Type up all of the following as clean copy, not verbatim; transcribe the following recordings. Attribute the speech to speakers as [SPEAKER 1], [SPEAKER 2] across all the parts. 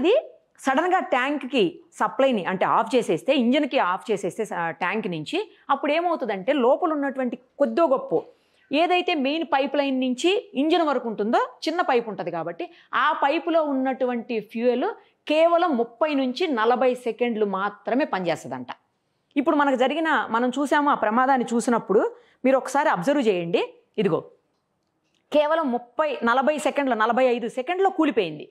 [SPEAKER 1] ఇది సడన్గా ట్యాంక్కి సప్లైని అంటే ఆఫ్ చేసేస్తే, ఇంజన్కి ఆఫ్ చేసేస్తే ట్యాంక్ నుంచి, అప్పుడు ఏమవుతుందంటే లోపల ఉన్నటువంటి కొద్దో గొప్ప ఏదైతే మెయిన్ పైప్ లైన్ నుంచి ఇంజన్ వరకు ఉంటుందో చిన్న పైప్ ఉంటుంది కాబట్టి ఆ పైపులో ఉన్నటువంటి ఫ్యూయల్ కేవలం 30 నుంచి 40 సెకండ్లు మాత్రమే పనిచేస్తుందంట. ఇప్పుడు మనం చూసాము ఆ ప్రమాదాన్ని చూసినప్పుడు మీరు ఒకసారి అబ్జర్వ్ చేయండి. ఇదిగో కేవలం 40 సెకండ్లు 45 సెకండ్లో కూలిపోయింది.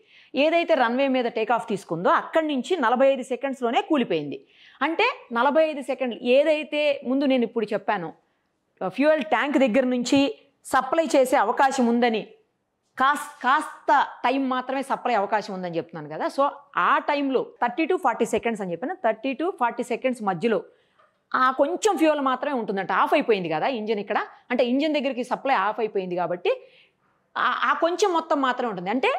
[SPEAKER 1] ఏదైతే రన్వే మీద టేకాఫ్ తీసుకుందో అక్కడి నుంచి 45 సెకండ్స్లోనే కూలిపోయింది. అంటే 45 సెకండ్లు ఏదైతే ముందు నేను ఇప్పుడు చెప్పాను ఫ్యూయల్ ట్యాంక్ దగ్గర నుంచి సప్లై చేసే అవకాశం ఉందని, కాస్త టైం మాత్రమే సప్లై అవకాశం ఉందని చెప్తున్నాను కదా. సో ఆ టైంలో 30 to 40 సెకండ్స్ అని చెప్పాను. 30 to 40 సెకండ్స్ మధ్యలో ఆ కొంచెం ఫ్యూయల్ మాత్రమే ఉంటుందంట. ఆఫ్ అయిపోయింది కదా ఇంజిన్ ఇక్కడ, అంటే ఇంజిన్ దగ్గరికి సప్లై ఆఫ్ అయిపోయింది కాబట్టి ఆ కొంచెం మొత్తం మాత్రమే ఉంటుంది. అంటే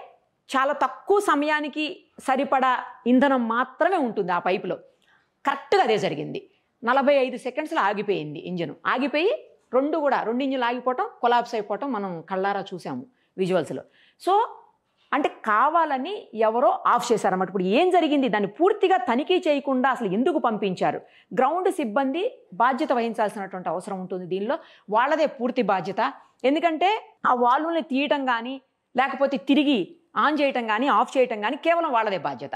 [SPEAKER 1] చాలా తక్కువ సమయానికి సరిపడా ఇంధనం మాత్రమే ఉంటుంది ఆ పైపులో. కరెక్ట్గా అదే జరిగింది. 45 సెకండ్స్లో ఆగిపోయింది ఇంజిన్. ఆగిపోయి రెండు ఇంజిన్లు ఆగిపోవటం, కొలాప్స్ అయిపోవటం మనం కళ్ళారా చూసాము విజువల్స్లో. సో అంటే కావాలని ఎవరో ఆఫ్ చేశారన్నమాట. ఇప్పుడు ఏం జరిగింది, దాన్ని పూర్తిగా తనిఖీ చేయకుండా అసలు ఎందుకు పంపించారు? గ్రౌండ్ సిబ్బంది బాధ్యత వహించాల్సినటువంటి అవసరం ఉంటుంది దీనిలో. వాళ్ళదే పూర్తి బాధ్యత. ఎందుకంటే ఆ వాల్వ్ని తీయటం కానీ లేకపోతే తిరిగి ఆన్ చేయటం కానీ ఆఫ్ చేయటం కానీ కేవలం వాళ్ళదే బాధ్యత.